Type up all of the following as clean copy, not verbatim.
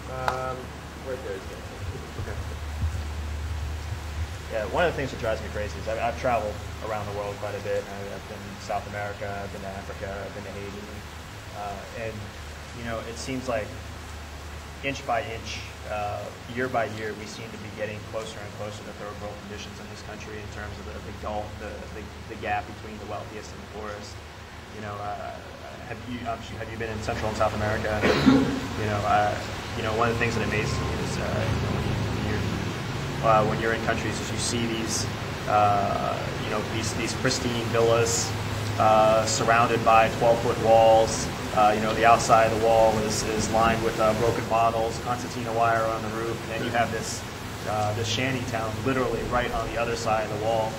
Right there is good. Okay. Yeah, one of the things that drives me crazy is I've traveled around the world quite a bit. I've been to South America, I've been to Africa, I've been to Haiti, and you know, it seems like inch by inch, year by year, we seem to be getting closer and closer to third world conditions in this country in terms of the gap between the wealthiest and the poorest. You know, have you been in Central and South America? You know, one of the things that amazes me is when you're in countries, is you see these these pristine villas surrounded by 12-foot walls. You know, the outside of the wall is lined with broken bottles, concertina wire on the roof, and then you have this shanty town literally right on the other side of the wall.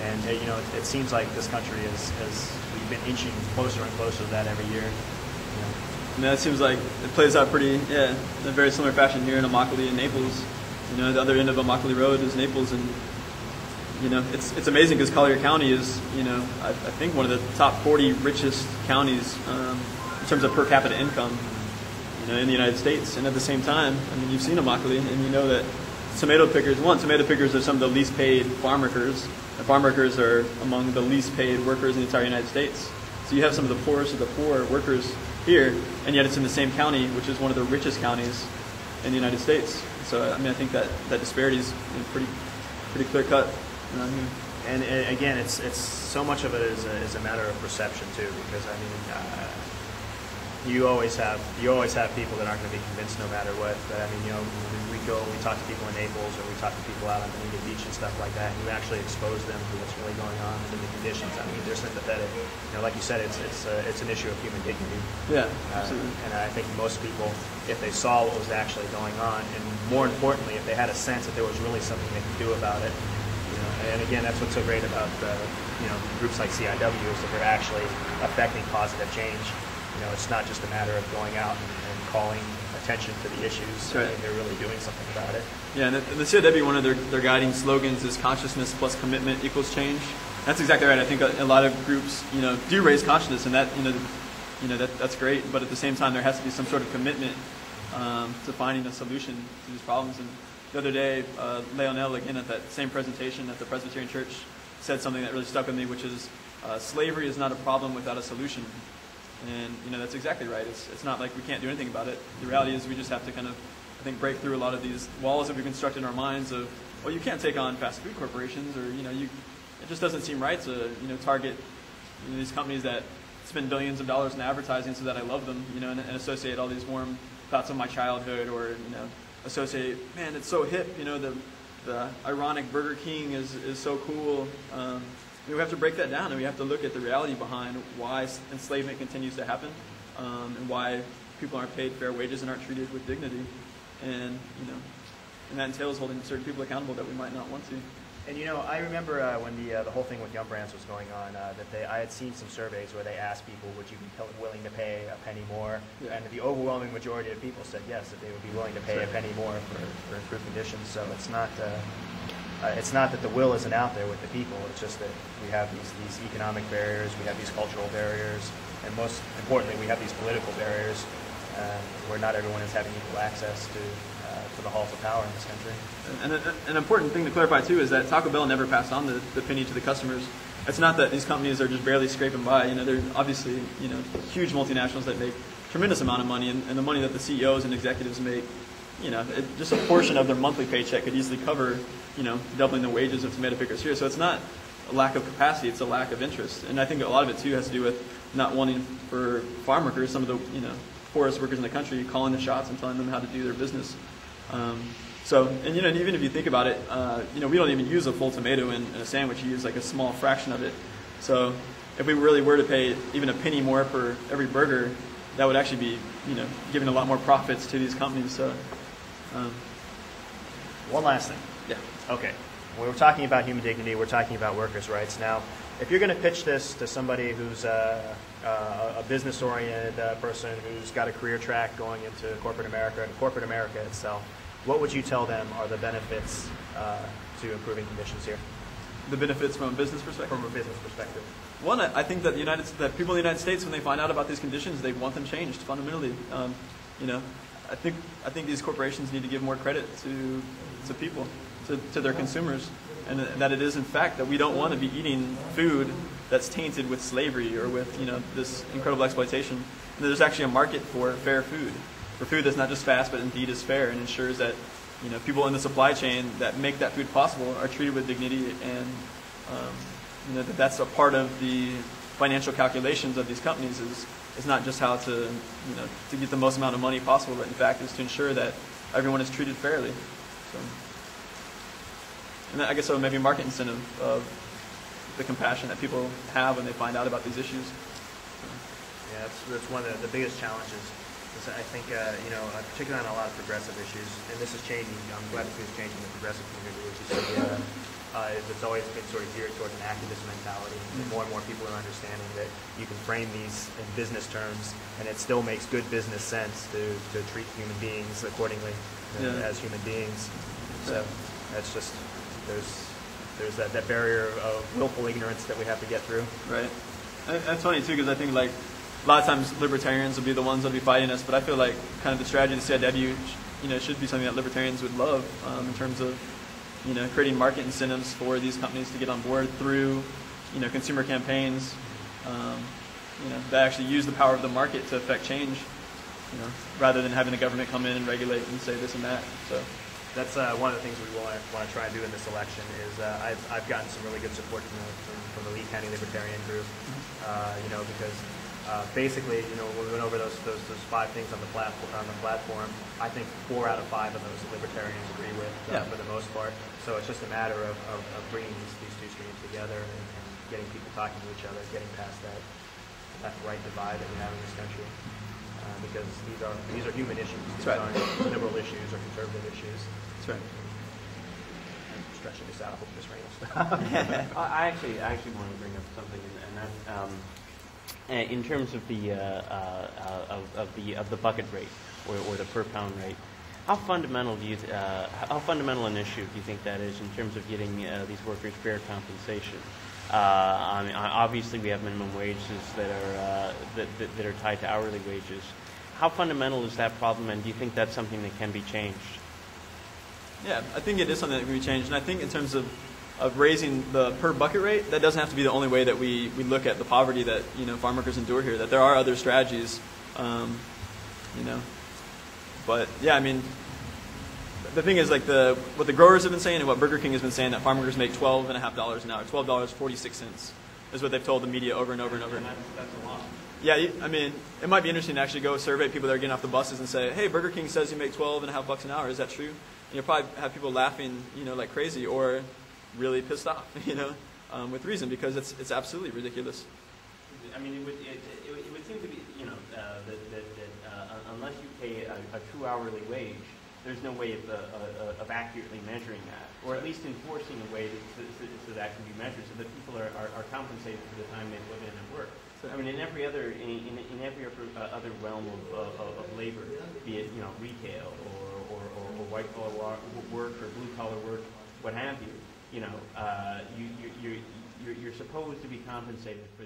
And you know, it seems like this country we've been inching closer and closer to that every year. You know. And that seems like it plays out pretty, in a very similar fashion here in Immokalee and Naples. You know, the other end of Immokalee Road is Naples, and you know, it's amazing because Collier County is, you know, I think one of the top 40 richest counties in terms of per capita income, you know, in the United States. And at the same time, I mean, you've seen Immokalee, and you know that tomato pickers are some of the least paid farm workers. And farm workers are among the least paid workers in the entire United States. So you have some of the poorest of the poor workers here, and yet it's in the same county, which is one of the richest counties in the United States. So I mean, I think that disparity is pretty clear cut around here. And again, it's so much of it is a matter of perception too, because I mean, you always have people that aren't going to be convinced no matter what. But I mean, you know, we talk to people in Naples, or we talk to people out on Bonita Beach and stuff like that, and you actually expose them to what's really going on and the conditions. I mean, they're sympathetic. You know, like you said, it's an issue of human dignity. Yeah, absolutely. And I think most people, if they saw what was actually going on, and more importantly, if they had a sense that there was really something they could do about it, you know, and again, that's what's so great about you know, groups like CIW, is that they're actually affecting positive change. You know, it's not just a matter of going out and calling attention to the issues. Right. I mean, they're really doing something about it. Yeah, and the CIW, one of their guiding slogans is consciousness plus commitment equals change. That's exactly right. I think a lot of groups, you know, do raise consciousness, and that that's great. But at the same time, there has to be some sort of commitment to finding a solution to these problems. And the other day, Leonel, again at that same presentation at the Presbyterian Church, said something that really stuck with me, which is slavery is not a problem without a solution. And you know, that's exactly right. It's not like we can't do anything about it. The reality is we just have to kind of, I think, break through a lot of these walls that we've constructed in our minds of, well, you can't take on fast food corporations, or you know, it just doesn't seem right to, you know, target, you know, these companies that spend billions of dollars in advertising so that I love them, you know, and associate all these warm thoughts of my childhood, or you know, associate, man, it's so hip, you know, the ironic Burger King is so cool. We have to break that down, and we have to look at the reality behind why enslavement continues to happen, and why people aren't paid fair wages and aren't treated with dignity. And you know, and that entails holding certain people accountable that we might not want to. And you know, I remember when the whole thing with Yum Brands was going on, I had seen some surveys where they asked people, would you be willing to pay a penny more? Yeah. And the overwhelming majority of people said yes, that they would be willing to pay a penny more for improved conditions. So it's not that the will isn't out there with the people. It's just that we have these economic barriers, we have these cultural barriers, and most importantly, we have these political barriers where not everyone is having equal access to the halls of power in this country. And an important thing to clarify too is that Taco Bell never passed on the penny to the customers. It's not that these companies are just barely scraping by. You know, they're obviously, you know, huge multinationals that make tremendous amount of money, and the money that the CEOs and executives make, you know, just a portion of their monthly paycheck could easily cover, you know, doubling the wages of tomato pickers here. So it's not a lack of capacity, it's a lack of interest. And I think a lot of it too has to do with not wanting for farm workers, some of the, you know, poorest workers in the country, calling the shots and telling them how to do their business. And you know, even if you think about it, you know, we don't even use a full tomato in a sandwich. You use like a small fraction of it. So if we really were to pay even a penny more for every burger, that would actually be, you know, giving a lot more profits to these companies. So one last thing. Yeah. Okay. When we're talking about human dignity, we're talking about workers' rights. Now, if you're going to pitch this to somebody who's a business-oriented person who's got a career track going into corporate America and corporate America itself, what would you tell them are the benefits to improving conditions here? The benefits from a business perspective? From a business perspective. One, I think that people in the United States, when they find out about these conditions, they want them changed fundamentally. You know, I think these corporations need to give more credit to people, to their consumers, and that it is in fact that we don't want to be eating food that's tainted with slavery or with this incredible exploitation. And there's actually a market for fair food, for food that's not just fast but indeed is fair and ensures that people in the supply chain that make that food possible are treated with dignity, and that's a part of the financial calculations of these companies is not just how to get the most amount of money possible, but in fact is to ensure that everyone is treated fairly. So, and I guess so maybe market incentive of the compassion that people have when they find out about these issues. Yeah, that's one of the biggest challenges. I think, particularly on a lot of progressive issues, and this is changing. I'm glad to see it's changing the progressive community, which you see, it's always been sort of geared towards an activist mentality. And more and more people are understanding that you can frame these in business terms, and it still makes good business sense to treat human beings accordingly as human beings. So that's just there's that barrier of willful ignorance that we have to get through. Right. That's funny too, because I think like a lot of times libertarians will be the ones that'll be fighting us, but I feel like kind of the strategy of the CIW, should be something that libertarians would love in terms of, creating market incentives for these companies to get on board through, consumer campaigns, that actually use the power of the market to affect change, rather than having the government come in and regulate and say this and that. So that's one of the things we want to try and do in this election is I've gotten some really good support from the Lee County Libertarian group, because basically, when we went over those 5 things on the platform, I think 4 out of 5 of those the libertarians agree with for the most part. So it's just a matter of bringing these two streams together and getting people talking to each other, getting past that right divide that we have in this country. Because these are human issues. These aren't liberal issues or conservative issues. That's right. I'm stretching this out. I hope this rain will stop. I actually want to bring up something, and that's in terms of the bucket rate or the per pound rate. How fundamental an issue do you think that is in terms of getting these workers fair compensation? I mean, obviously we have minimum wages that are tied to hourly wages. How fundamental is that problem, and do you think that's something that can be changed? Yeah, I think it is something that can be changed, and I think in terms of raising the per bucket rate, that doesn't have to be the only way that we look at the poverty that farm workers endure here. That there are other strategies, But yeah, I mean, the thing is like what the growers have been saying and what Burger King has been saying, that farm workers make $12.50 an hour, $12.46 is what they've told the media over and over and over. That's a lot. Yeah, I mean, it might be interesting to actually go survey people that are getting off the buses and say, hey, Burger King says you make $12.50 an hour. Is that true? And you'll probably have people laughing, like crazy, or really pissed off, with reason, because it's absolutely ridiculous. I mean, it would seem to be, that unless you pay a true hourly wage, there's no way of accurately measuring that, or at least enforcing a way so that can be measured, so that people are compensated for the time they put in and work. So, I mean, in every other realm of labor, be it retail or white collar work or blue collar work, what have you, you're supposed to be compensated for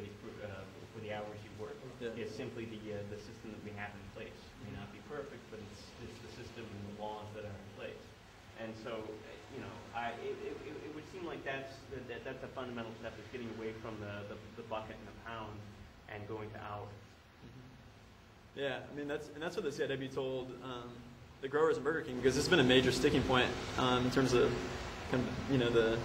the hours you work. Yeah. It's simply the system that we have in place. It may not be perfect, but it's the system and the laws that are in place. And so, it would seem like that's a fundamental step, is getting away from the bucket and the pound and going to hours. Mm-hmm. Yeah, I mean that's what the CIW told the growers at Burger King, because this has been a major sticking point in terms of the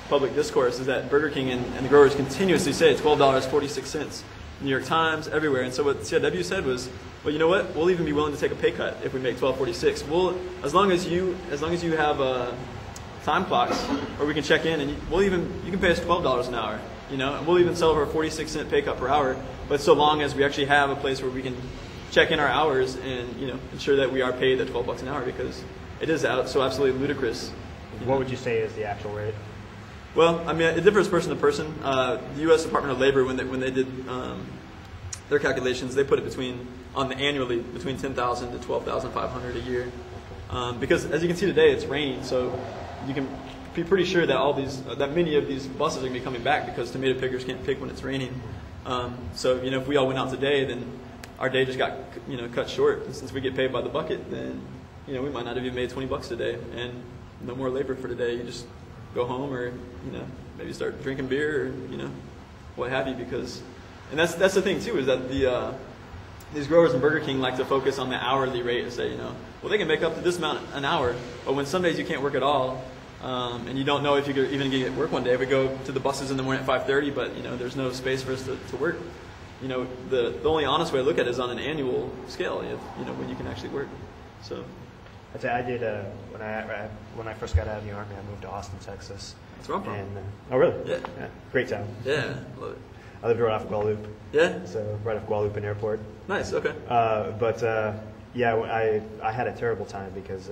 public discourse, is that Burger King and the growers continuously say $12.46. New York Times, everywhere. And so what CIW said was, well, you know what? We'll even be willing to take a pay cut if we make $12.46. We'll, as long as you have time clocks where we can check in, and you can pay us $12 an hour, and we'll even sell for a 46-cent pay cut per hour. But so long as we actually have a place where we can check in our hours and ensure that we are paid at $12 an hour, because it is so absolutely ludicrous. What would you say is the actual rate? Well, I mean, it differs person to person. The U.S. Department of Labor, when they did their calculations, they put it annually between $10,000 to $12,500 a year. Because as you can see today, it's raining, so you can be pretty sure that that many of these buses are going to be coming back, because tomato pickers can't pick when it's raining. So if we all went out today, then our day just got, cut short. And since we get paid by the bucket, then, we might not have even made $20 a day, and no more labor for the day. You just go home, or, maybe start drinking beer, or, what have you, and that's the thing too, is that these growers in Burger King like to focus on the hourly rate and say, well, they can make up to this amount an hour, but when some days you can't work at all, and you don't know if you're even going to get work one day. We go to the buses in the morning at 5:30, but there's no space for us to work. The only honest way to look at it is on an annual scale, when you can actually work. So I'd say I did when I first got out of the Army, I moved to Austin, Texas. That's where I'm from. And, oh, really? Yeah. Great town. Yeah, love it. I lived right off Guadalupe. Yeah? So right off Guadalupe Airport. Nice, okay. Yeah, I had a terrible time because,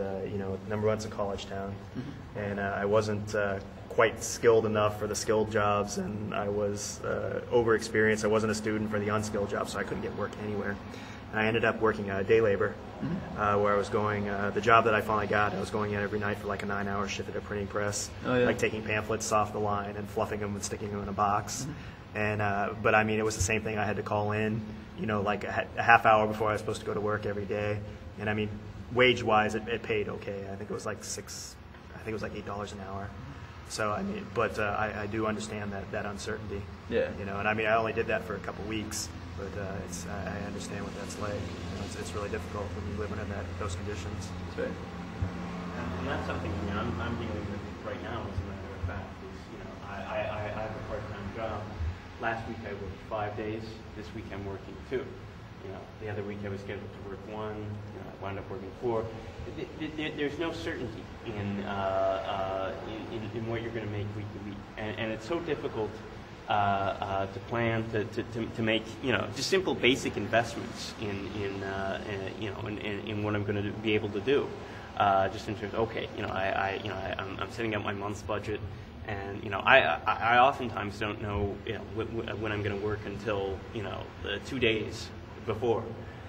number one, it's a college town. Mm-hmm. And I wasn't quite skilled enough for the skilled jobs, and I was overexperienced. I wasn't a student for the unskilled jobs, so I couldn't get work anywhere. And I ended up working day labor, mm-hmm. Where I was going, the job that I finally got, I was going in every night for like a 9-hour shift at a printing press, like taking pamphlets off the line and fluffing them and sticking them in a box. Mm-hmm. And but I mean, it was the same thing. I had to call in, like a half hour before I was supposed to go to work every day. And I mean, wage-wise, it paid okay. I think it was like $8 an hour. So I mean, but I do understand that uncertainty. Yeah. And I mean, I only did that for a couple weeks, but I understand what that's like. It's really difficult when you're living in those conditions. That's right. And that's something I'm dealing with right now. As a matter of fact, is I have a part-time job. Last week I worked 5 days. This week I'm working 2. The other week I was scheduled to work 1. I wound up working 4. There's no certainty in what you're going to make week to week, and it's so difficult to plan to make just simple basic investments in what I'm going to be able to do. Just in terms of, okay, I'm setting up my month's budget. And I oftentimes don't know when I'm going to work until 2 days before,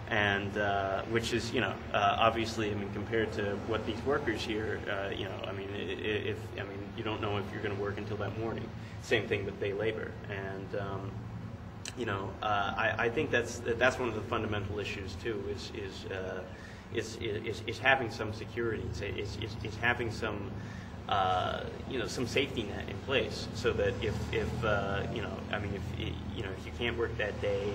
and which is obviously, I mean, compared to what these workers here, I mean, you don't know if you're going to work until that morning. Same thing with day labor, and I think that's one of the fundamental issues too. Is having some security. Is having some. Some safety net in place, so that if you can't work that day,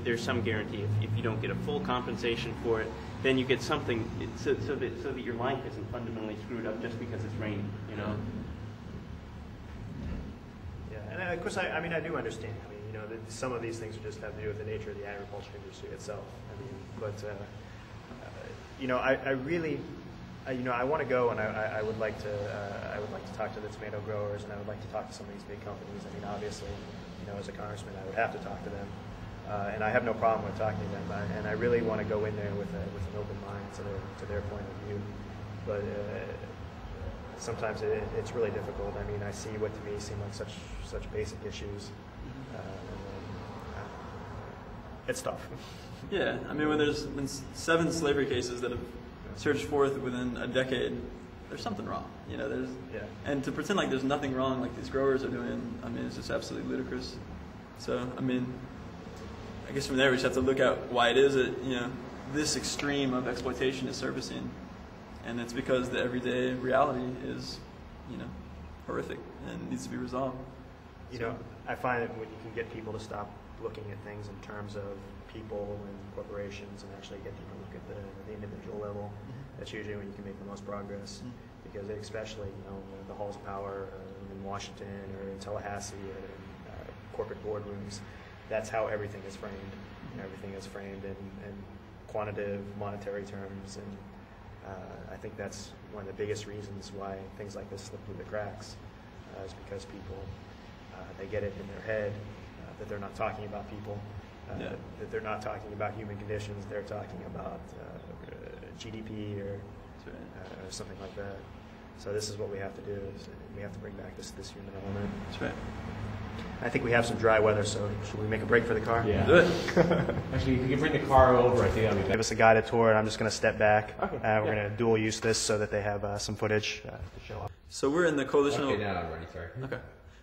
there's some guarantee if you don't get a full compensation for it, then you get something so that your life isn't fundamentally screwed up just because it's raining, Yeah, and of course, I do understand. I mean, that some of these things just have to do with the nature of the agriculture industry itself. I mean, but I really. I want to go, and I would like to talk to the tomato growers, and I would like to talk to some of these big companies. I mean, obviously, as a congressman, I would have to talk to them, and I have no problem with talking to them. And I really want to go in there with an open mind to their point of view. But sometimes it's really difficult. I mean, I see what to me seem like such basic issues. It's tough. Yeah, I mean, when there's been 7 slavery cases that have surged forth within a decade, there's something wrong. And to pretend like there's nothing wrong, like these growers are doing, I mean, it's just absolutely ludicrous. So, I mean, I guess from there we just have to look at why it is that this extreme of exploitation is surfacing, and it's because the everyday reality is horrific and needs to be resolved. I find that when you can get people to stop looking at things in terms of people and corporations and actually get them to look at the individual level, that's usually when you can make the most progress. Because especially, the halls of power in Washington or in Tallahassee or in corporate boardrooms, that's how everything is framed. Everything is framed in quantitative, monetary terms, and I think that's one of the biggest reasons why things like this slip through the cracks, is because people, they get it in their head that they're not talking about people. That they're not talking about human conditions, they're talking about GDP or something like that. So this is what we have to do, is we have to bring back this human element. That's right. I think we have some dry weather, so should we make a break for the car? Yeah. Do it. Actually, if you can bring the car over, I think that'll be better. Give us a guided tour, and I'm just going to step back. Okay. We're going to dual use this so that they have some footage to show up. So we're in the Coalition Now I'm ready, sorry. Okay.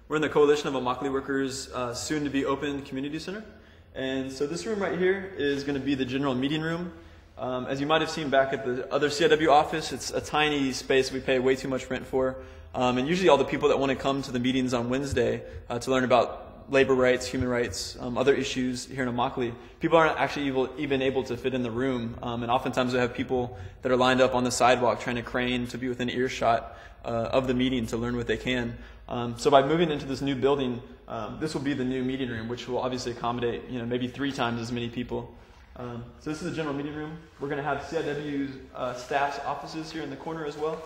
We're in the Coalition of Immokalee Workers soon-to-be-open community center. And so this room right here is going to be the general meeting room. As you might have seen back at the other CIW office, it's a tiny space we pay way too much rent for. And usually all the people that want to come to the meetings on Wednesday to learn about labor rights, human rights, other issues here in Immokalee, people aren't actually even able to fit in the room. And oftentimes we have people that are lined up on the sidewalk trying to crane to be within earshot of the meeting to learn what they can. So by moving into this new building, this will be the new meeting room, which will obviously accommodate maybe 3 times as many people. So this is the general meeting room. We're going to have CIW's staff's offices here in the corner as well.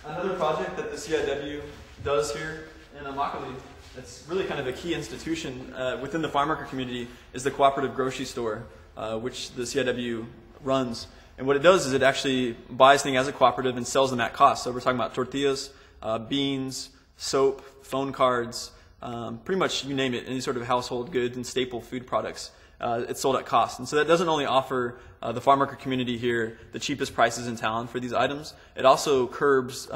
Another project that the CIW does here in Immokalee, it's really kind of a key institution within the farm worker community, is the cooperative grocery store, which the CIW runs. And what it does is it actually buys things as a cooperative and sells them at cost. So we're talking about tortillas, beans, soap, phone cards, pretty much you name it, any sort of household goods and staple food products. It's sold at cost. And so that doesn't only offer the farm worker community here the cheapest prices in town for these items, it also curbs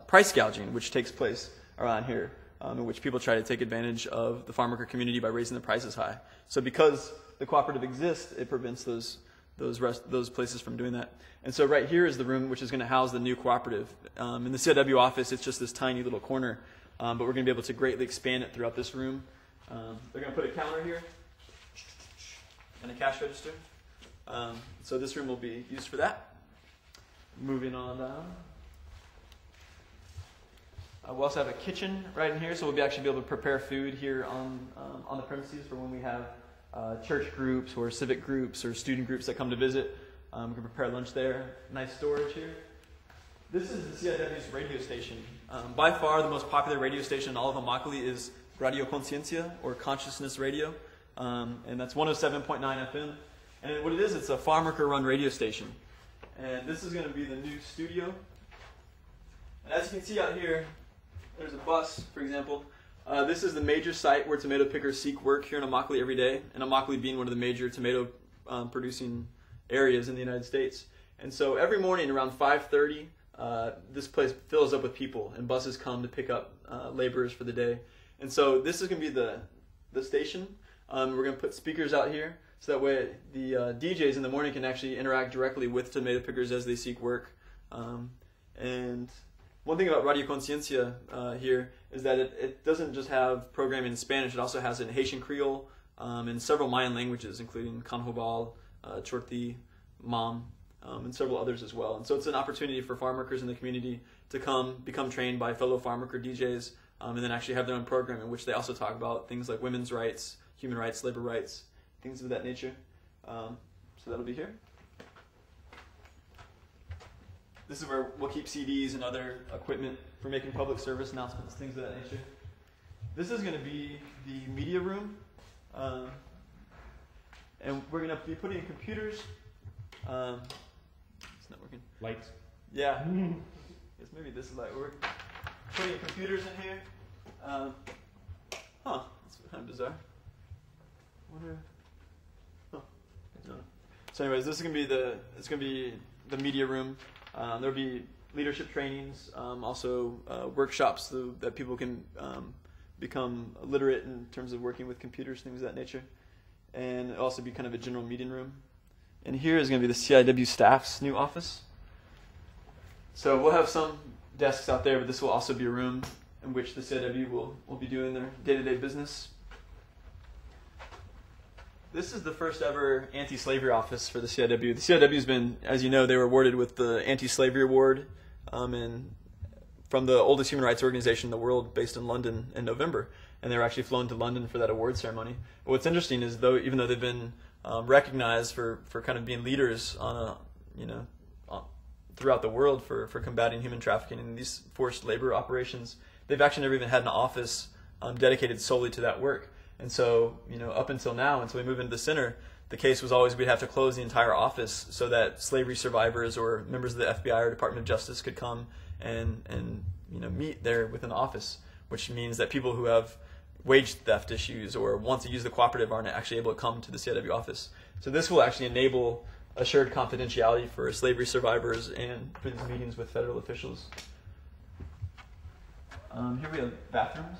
price gouging, which takes place around here, in which people try to take advantage of the farm worker community by raising the prices high. So because the cooperative exists, it prevents those places from doing that. And so right here is the room which is going to house the new cooperative. In the CIW office, it's just this tiny little corner, but we're going to be able to greatly expand it throughout this room. They're going to put a counter here and a cash register. So this room will be used for that. Moving on down. We'll also have a kitchen right in here, so we'll actually be able to prepare food here on the premises for when we have church groups or civic groups or student groups that come to visit. We can prepare lunch there. Nice storage here. This is the CIW's radio station. By far the most popular radio station in all of Immokalee is Radio Conciencia, or Consciousness Radio. And that's 107.9 FM. And what it is, it's a farm worker run radio station. And this is going to be the new studio. And as you can see out here, there's a bus, for example. This is the major site where tomato pickers seek work here in Immokalee every day, and Immokalee being one of the major tomato producing areas in the United States. And so every morning around 5:30, this place fills up with people, and buses come to pick up laborers for the day. And so this is going to be the station. We're going to put speakers out here, so that way the DJs in the morning can actually interact directly with tomato pickers as they seek work. And one thing about Radio Conciencia here is that it doesn't just have programming in Spanish, it also has it in Haitian Creole and several Mayan languages, including Canjobal, Chorti, Mam, and several others as well. And so it's an opportunity for farm workers in the community to become trained by fellow farm worker DJs, and then actually have their own program in which they also talk about things like women's rights, human rights, labor rights, things of that nature. So that'll be here. This is where we'll keep CDs and other equipment for making public service announcements, things of that nature. This is going to be the media room. And we're going to be putting computers. It's not working. Lights. Yeah. Guess maybe this is like we're putting computers in here. That's kind of bizarre. Wonder. No. So anyways, this is going to be the media room. There'll be leadership trainings, also workshops that people can become literate in terms of working with computers, things of that nature. And it'll also be kind of a general meeting room. And here is going to be the CIW staff's new office. So we'll have some desks out there, but this will also be a room in which the CIW will be doing their day-to-day business. This is the first ever anti-slavery office for the CIW. The CIW's been, as you know, they were awarded with the Anti-Slavery Award and from the oldest human rights organization in the world, based in London, in November. And they were actually flown to London for that award ceremony. But what's interesting is, even though they've been recognized for kind of being leaders throughout the world for combating human trafficking and these forced labor operations, they've actually never even had an office dedicated solely to that work. And so, up until now, until we move into the center, the case was always we'd have to close the entire office so that slavery survivors or members of the FBI or Department of Justice could come and meet there within the office, which means that people who have wage theft issues or want to use the cooperative aren't actually able to come to the CIW office. So this will actually enable assured confidentiality for slavery survivors and for these meetings with federal officials. Here we have bathrooms.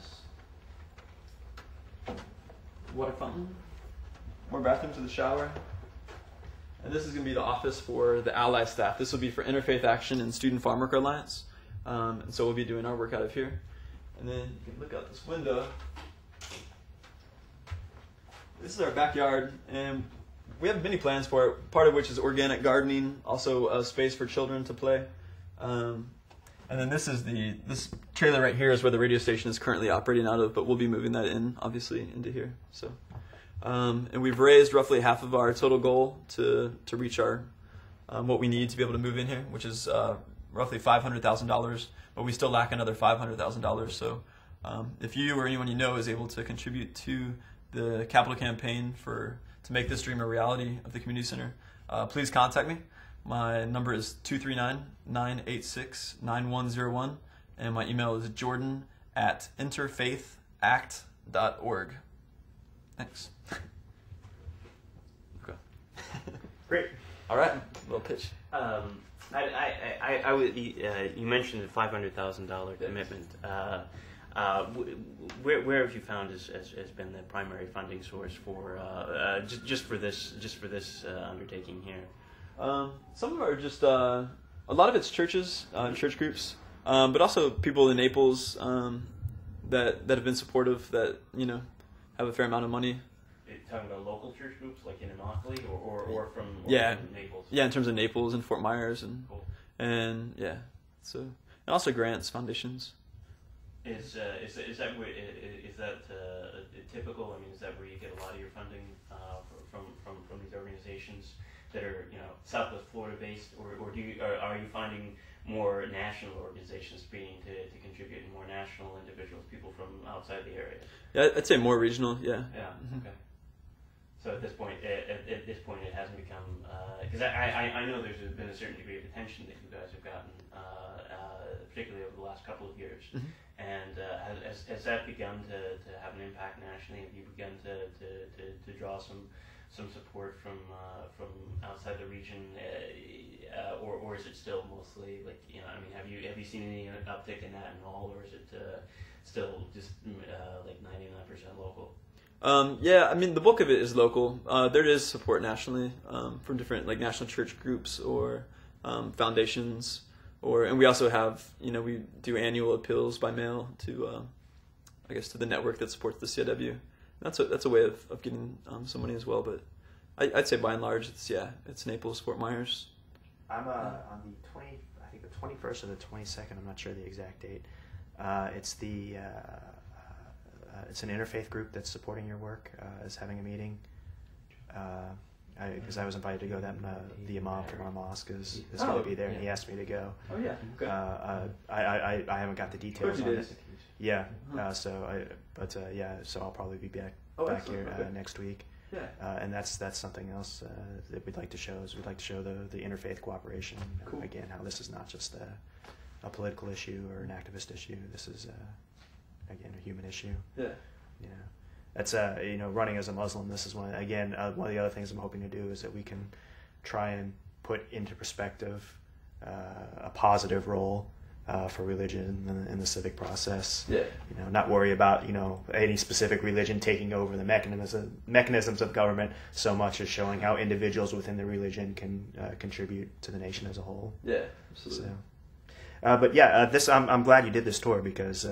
Water fountain. more bathrooms with a shower. And this is going to be the office for the ally staff. This will be for Interfaith Action and Student Farm Worker Alliance. And so we'll be doing our work out of here. And then you can look out this window. This is our backyard, and we have many plans for it, part of which is organic gardening, also a space for children to play. And then this trailer right here is where the radio station is currently operating out of, but we'll be moving that in, obviously, into here. So, and we've raised roughly half of our total goal to reach our what we need to be able to move in here, which is roughly $500,000, but we still lack another $500,000. So if you or anyone you know is able to contribute to the capital campaign to make this dream a reality of the community center, please contact me. My number is 239-986-9101, and my email is jordan@interfaithact.org. Thanks. Okay. Great. All right, little pitch. You mentioned the $500,000 commitment. Where have you found has been the primary funding source for just for this undertaking here? Some of it are just a lot of it's churches, church groups, but also people in Naples that have been supportive, that have a fair amount of money. You're talking about local church groups like in Immokalee or from Naples? Yeah, in terms of Naples and Fort Myers and cool. and also grants, foundations. Is that typical? I mean, is that where you get a lot of your funding from these organizations that are Southwest Florida based, or are you finding more national organizations beginning to contribute, and more national individuals, people from outside the area? Yeah, I'd say more regional. Yeah. Yeah. Mm-hmm. Okay. So at this point, it hasn't become because I know there's been a certain degree of attention that you guys have gotten, particularly over the last couple of years. Mm-hmm. And has that begun to have an impact nationally? Have you begun to draw some support from outside the region, or is it still mostly have you seen any uptick in that at all, or is it still just like 99% local? Yeah, I mean the bulk of it is local. There is support nationally from different national church groups or foundations. And we also have, we do annual appeals by mail to, to the network that supports the CIW. That's a way of getting some money as well. But I'd say by and large, it's Naples, Fort Myers. I'm on the 21st or the 22nd. I'm not sure the exact date. It's an interfaith group that's supporting your work. Is having a meeting. Because I was invited to go. The imam from our mosque is going to be there, and he asked me to go. Oh yeah. Okay. I haven't got the details on it. Yeah. Uh-huh. So I'll probably be back here next week. Yeah. And that's something else that we'd like to show. We'd like to show the interfaith cooperation. Cool. Again, how this is not just a political issue or an activist issue. This is again a human issue. Yeah. That's running as a Muslim. This is one of the other things I'm hoping to do is that we can try and put into perspective a positive role for religion in the civic process. Yeah. Not worry about any specific religion taking over the mechanisms of government so much as showing how individuals within the religion can contribute to the nation as a whole. Yeah, absolutely. So. I'm glad you did this tour because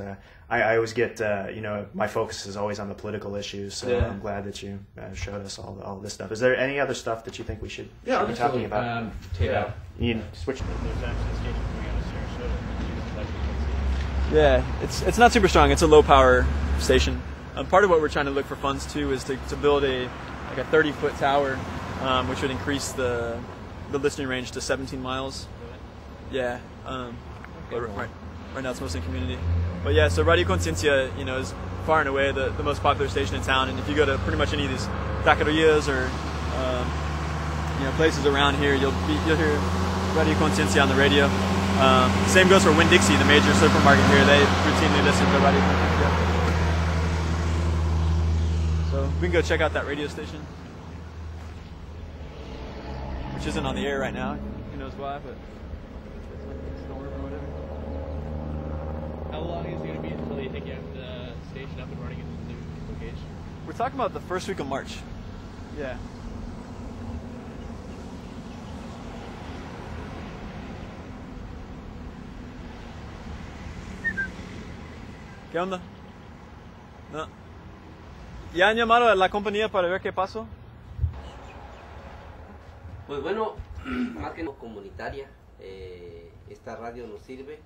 I always get my focus is always on the political issues. So yeah. I'm glad that you showed us all this stuff. Is there any other stuff that you think we should be talking about? You switch. Yeah, it's not super strong. It's a low power station. Part of what we're trying to look for funds to is to build a 30-foot tower, which would increase the listening range to 17 miles. Yeah. Right now it's mostly community. But yeah, so Radio Conciencia, is far and away the most popular station in town. And if you go to pretty much any of these taquerias or places around here, you'll hear Radio Conciencia on the radio. Same goes for Winn-Dixie, the major supermarket here. They routinely listen to Radio Conciencia. So we can go check out that radio station, which isn't on the air right now. Who knows why, but. How long is it going to be until you have the station up and running in the new location? We're talking about the first week of March. Yeah. ¿Qué onda? No. ¿Ya han llamado a la compañía para ver qué pasó? Pues bueno, más que no comunitaria, esta radio nos sirve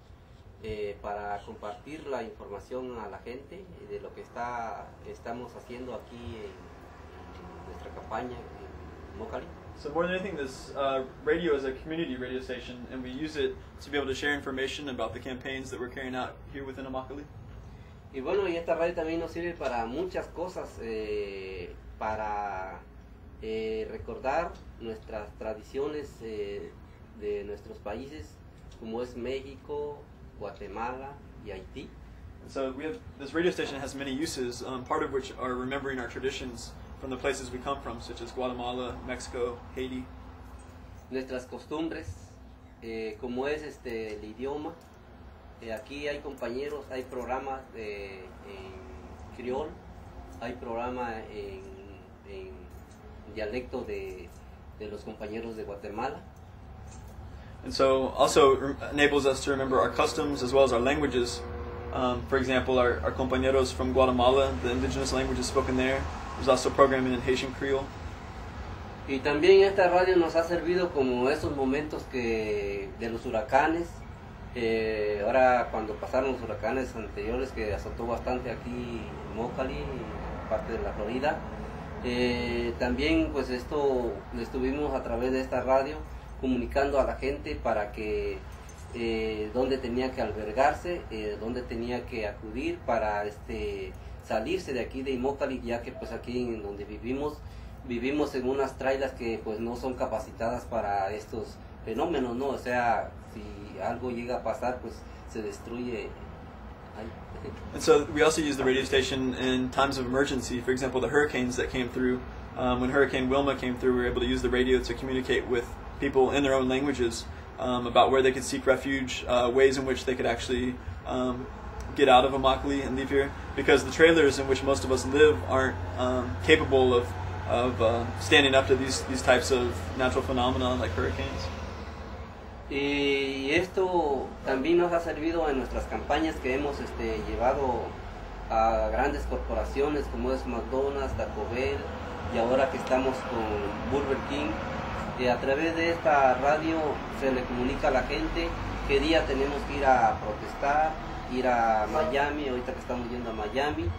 para compartir la información a la gente de lo que estamos haciendo aquí en nuestra campaña en Immokalee. So more than anything, this radio is a community radio station, and we use it to be able to share information about the campaigns that we're carrying out here within Immokalee. Y bueno, y esta radio también nos sirve para muchas cosas, para recordar nuestras tradiciones de nuestros países, como es México, Guatemala y Haití. So this radio station has many uses, part of which are remembering our traditions from the places we come from, such as Guatemala, Mexico, Haiti. Nuestras costumbres, como es el idioma. Aquí hay compañeros, hay programas en criol, hay programas en dialecto de los compañeros de Guatemala. And so also enables us to remember our customs as well as our languages. For example, our compañeros from Guatemala, the indigenous languages spoken there. There's also programming in Haitian Creole. Y también esta radio nos ha servido como esos momentos de los huracanes. Ahora cuando pasaron los huracanes anteriores que azotó bastante aquí en Immokalee, parte de la Florida, también pues esto lo estuvimos a través de esta radio comunicando a la gente para que dónde tenía que albergarse, dónde tenía que acudir para salirse de aquí de Immokalee, ya que pues aquí en donde vivimos en unas trailas que pues no son capacitadas para estos fenómenos, ¿no? O sea, si algo llega a pasar, pues se destruye. And so we also use the radio station in times of emergency. For example, the hurricanes that came through. When Hurricane Wilma came through, we were able to use the radio to communicate with people in their own languages about where they could seek refuge, ways in which they could actually get out of Immokalee and leave here. Because the trailers in which most of us live aren't capable of standing up to these types of natural phenomena like hurricanes. Y esto también nos ha servido en nuestras campañas que hemos llevado a grandes corporaciones como es McDonald's, Taco Bell y ahora que estamos con Burger King. A través de esta radio se le comunica a la gente qué día tenemos que ir a protestar, ir a Miami, ahorita que estamos yendo a Miami,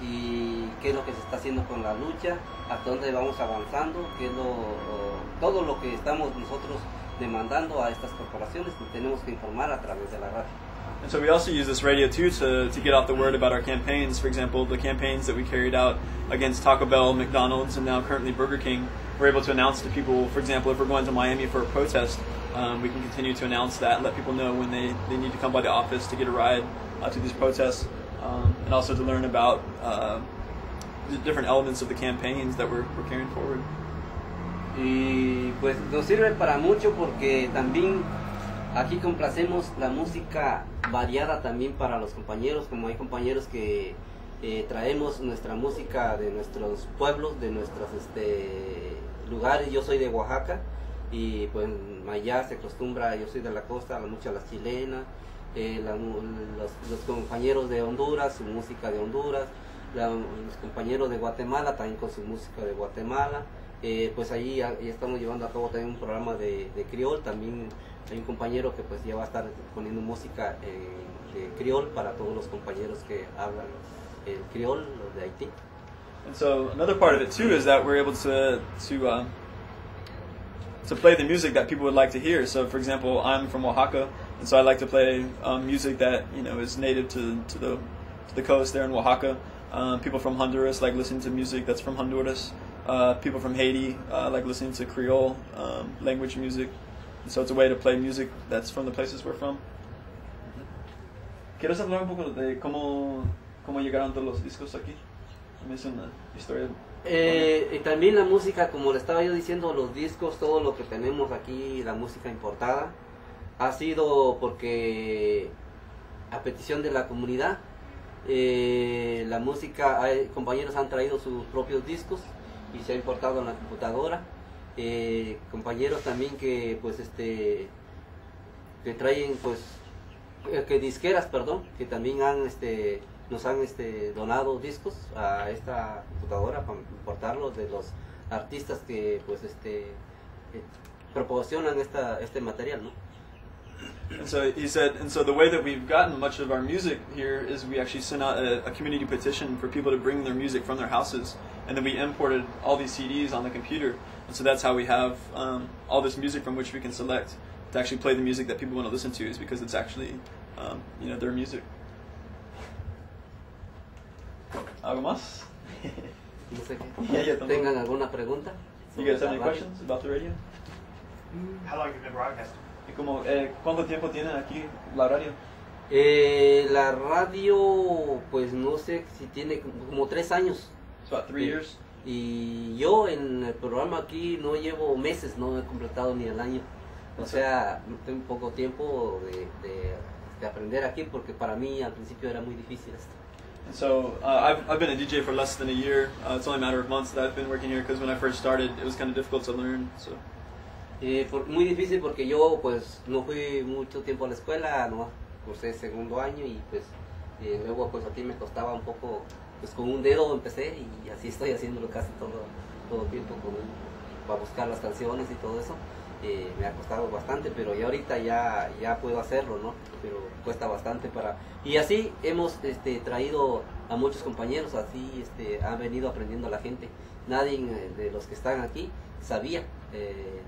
y qué es lo que se está haciendo con la lucha, hasta dónde vamos avanzando, qué es todo lo que estamos nosotros demandando a estas corporaciones, que tenemos que informar a través de la radio. And so we also use this radio too to get out the word about our campaigns. For example, the campaigns that we carried out against Taco Bell, McDonald's, and now currently Burger King. We're able to announce to people, for example, if we're going to Miami for a protest, we can continue to announce that, let people know when they need to come by the office to get a ride to these protests, and also to learn about the different elements of the campaigns that we're carrying forward. Y pues nos sirve para mucho porque también aquí complacemos la música variada también para los compañeros, como hay compañeros que traemos nuestra música de nuestros pueblos, de nuestros lugares. Yo soy de Oaxaca y pues allá se acostumbra, yo soy de la costa, mucho a las chilenas, los compañeros de Honduras, su música de Honduras, los compañeros de Guatemala también con su música de Guatemala. Pues ahí estamos llevando a cabo también un programa de criol. También hay un compañero que pues ya va a estar poniendo música de criol para todos los compañeros que hablan el criol, los de Haití. And so another part of it too is that we're able to play the music that people would like to hear. So for example, I'm from Oaxaca, and so I like to play music that is native to the coast there in Oaxaca. People from Honduras like listening to music that's from Honduras. People from Haiti like listening to Creole language music. And so it's a way to play music that's from the places we're from. ¿Quieres hablar un poco de cómo llegaron todos los discos aquí? Es una historia. Y también la música, como le estaba yo diciendo, los discos, todo lo que tenemos aquí, la música importada, ha sido porque a petición de la comunidad, la música, compañeros han traído sus propios discos y se ha importado en la computadora. Compañeros también que pues que traen pues que disqueras, perdón, que también nos han donado discos a esta computadora para importarlos de los artistas que pues proporcionan este material, ¿no? And so he said, and so the way that we've gotten much of our music here is we actually sent out a community petition for people to bring their music from their houses, and then we imported all these CDs on the computer, and so that's how we have all this music from which we can select to actually play the music that people want to listen to, is because it's actually their music. ¿Algo más? No sé Yeah, qué. ¿Tengan alguna pregunta? You guys have any questions about the radio? How long have you been broadcasting? Y como, ¿cuánto tiempo tienen aquí la radio? La radio, pues no sé si tiene como 3 años. It's about 3 years. Y yo en el programa aquí no llevo meses, no he completado ni el año. O sea, tengo poco tiempo de aprender aquí, porque para mí al principio era muy difícil esto. And so I've been a DJ for less than a year. It's only a matter of months that I've been working here, because when I first started, it was kind of difficult to learn. So. Muy difícil porque yo pues no fui mucho tiempo a la escuela, no cursé segundo año y pues luego pues aquí me costaba un poco, pues con un dedo empecé y así estoy haciéndolo casi todo el tiempo para buscar las canciones y todo eso. Me ha costado bastante, pero ya ahorita ya puedo hacerlo, ¿no? Pero cuesta bastante y así hemos traído a muchos compañeros, así han venido aprendiendo la gente. Nadie de los que están aquí sabía,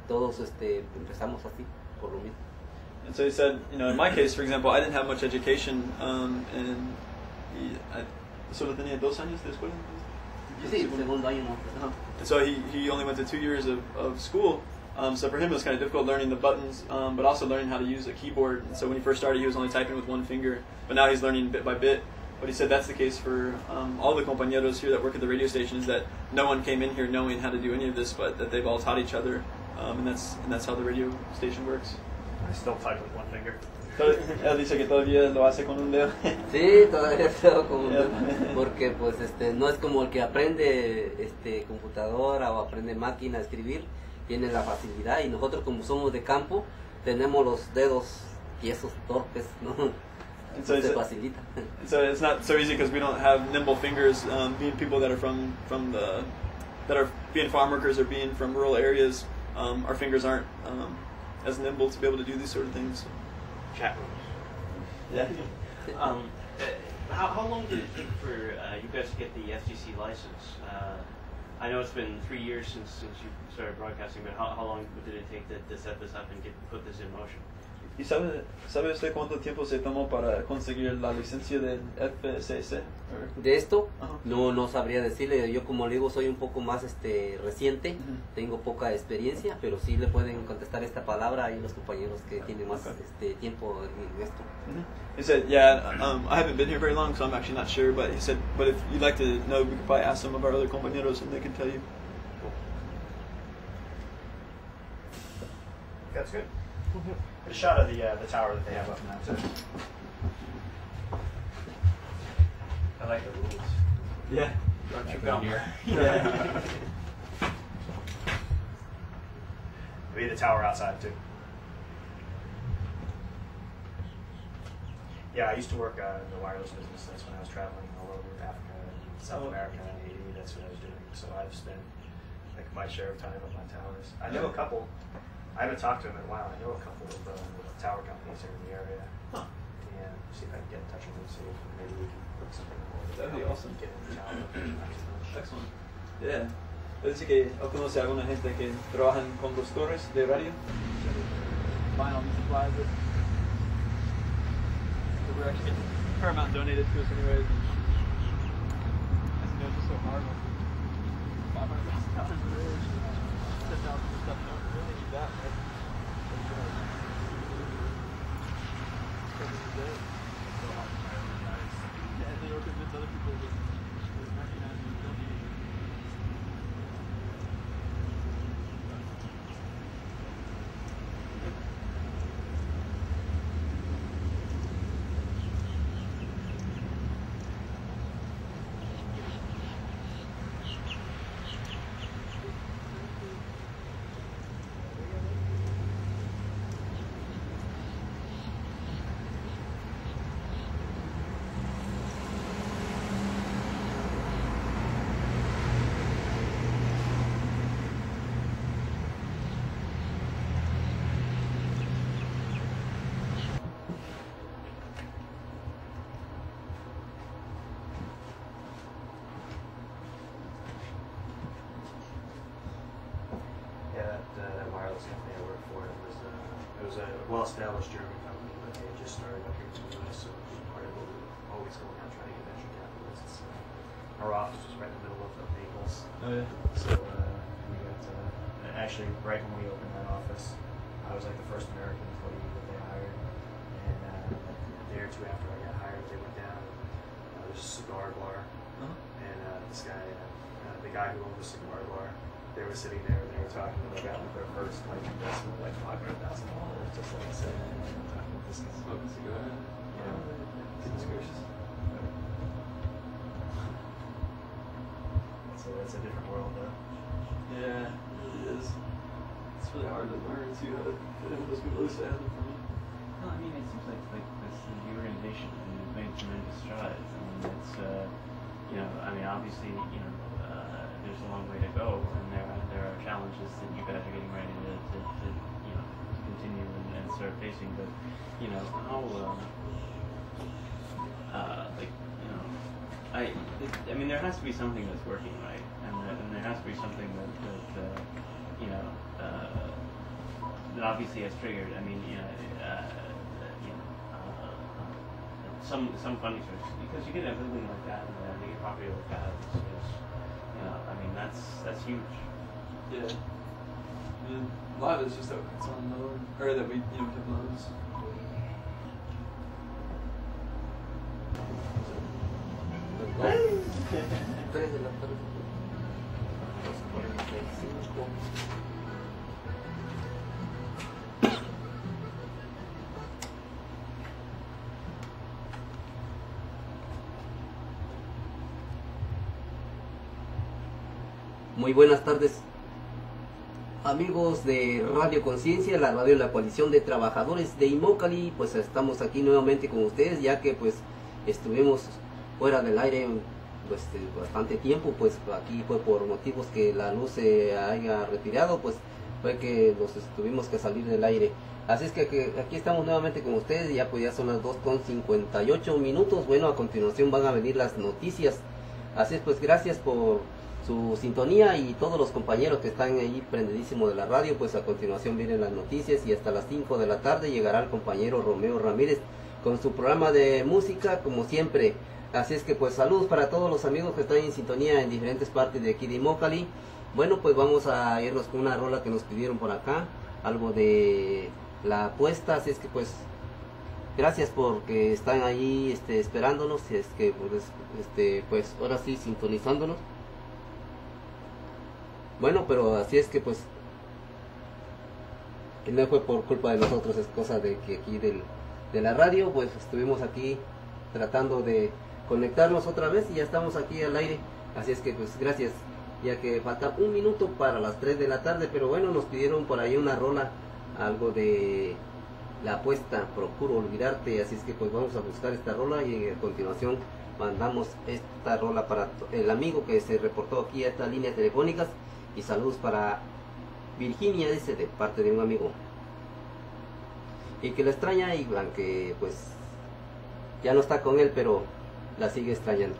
todos empezamos así por lo mismo. And so he said, in my case, for example, I didn't have much education, solo tenía 2 años de escuela. Sí, segundo año no. And so he only went to 2 years of school. So for him it was kind of difficult learning the buttons, but also learning how to use a keyboard. And so when he first started, he was only typing with one finger, but now he's learning bit by bit. But he said that's the case for all the compañeros here that work at the radio station, is that no one came in here knowing how to do any of this, but that they've all taught each other, and that's how the radio station works. I still type with one finger. Él dice que todavía lo hace con un dedo. Sí, todavía estoy con un dedo, porque pues no es como el que aprende computadora o aprende máquina a escribir, tiene la facilidad, y nosotros como somos de campo tenemos los dedos tiesos, torpes, ¿no? And so se facilita. So it's not so easy because we don't have nimble fingers. Being people that are that are being farm workers or being from rural areas, our fingers aren't as nimble to be able to do these sort of things. Chat rooms. Yeah. How long did it take for you guys to get the FCC license? I know it's been 3 years since you started broadcasting, but how long did it take to set this up and put this in motion? ¿Y sabe usted cuánto tiempo se tomó para conseguir la licencia del FCC? De esto, Ajá. no sabría decirle. Yo, como le digo, soy un poco más reciente, Ujú. tengo poca experiencia, pero sí le pueden contestar esta palabra ahí los compañeros que tienen más tiempo en esto. He said, yeah, I haven't been here very long, so I'm actually not sure, but he said, but if you'd like to know, we could probably ask some of our other compañeros and they can tell you. That's good. Get a shot of the tower that they have up now too. I like the rules. Yeah. Don't you come here. Yeah. Be the tower outside too. Yeah, I used to work in the wireless business. That's when I was traveling all over Africa and South America in the 80s. That's what I was doing. So I've spent like my share of time at my towers. I know a couple. I haven't talked to them in a while. I know a couple of tower companies here in the area. Huh. And see if I can get in touch with them, see if maybe we can put something more. That'd be awesome. Get in the tower. Excellent. Yeah. Dice que conoce a alguna gente que trabajan con los torres de radio. Buying all these supplies. So we're actually getting a fair amount donated to us anyways. And it's just so hard. $500,000 a day. $10,000 stuff. Don't really need that, right? And they were convinced other people to recognize and donate. wireless company I worked for. It was a well-established German company, but they had just started up here in the U.S., so it was part of what we were always going out trying to get venture capitalists. Our office was right in the middle of Naples. Oh yeah. So we got, actually, right when we opened that office, I was like the first American employee that they hired. And a day or two after I got hired, they went down. There's a cigar bar. And this guy, the guy who owned the cigar bar, they were sitting there and they were talking about their first investment, like $500,000. Just like I said, talking about this guy. Smoking a cigar. Yeah. Goodness gracious. So that's a different world, though. Yeah, it is. It's really hard to learn too how to fit in with those people. At least it hasn't for me. No, I mean, it seems like this the organization has made tremendous strides. I mean, it's I mean, obviously, there's a long way to go, and there are challenges that you guys are getting ready to continue and start facing. But I mean, there has to be something that's working, right? And there has to be something that obviously has triggered. I mean, some funding sources, because you get a building like that and you get property like that. I mean, that's huge. Yeah. I mean, a lot of it's just that it's on loan, or that we have loans. Muy buenas tardes, amigos de Radio Conciencia, la radio de la Coalición de Trabajadores de Immokalee. Pues estamos aquí nuevamente con ustedes, ya que pues estuvimos fuera del aire bastante tiempo. Pues aquí fue por motivos que la luz se haya retirado, pues fue que nos tuvimos que salir del aire. Así es que aquí estamos nuevamente con ustedes, ya pues ya son las 2:58. Bueno, a continuación van a venir las noticias. Así es, pues gracias por su sintonía y todos los compañeros que están ahí prendidísimos de la radio. Pues a continuación vienen las noticias y hasta las 5 de la tarde llegará el compañero Romeo Ramírez con su programa de música como siempre. Así es que pues saludos para todos los amigos que están en sintonía en diferentes partes de aquí de Immokalee. Bueno, pues vamos a irnos con una rola que nos pidieron por acá, algo de la apuesta. Así es que pues gracias porque están ahí esperándonos, y es que pues ahora sí sintonizándonos. Bueno, pero así es que pues no fue por culpa de nosotros, es cosa de que aquí de la radio, pues estuvimos aquí tratando de conectarnos otra vez y ya estamos aquí al aire. Así es que pues gracias, ya que falta un minuto para las 3 de la tarde, pero bueno, nos pidieron por ahí una rola, algo de la apuesta, procuro olvidarte. Así es que pues vamos a buscar esta rola y a continuación mandamos esta rola para el amigo que se reportó aquí a estas líneas telefónicas. Y saludos para Virginia, dice, de parte de un amigo. Y que la extraña, y aunque pues ya no está con él, pero la sigue extrañando.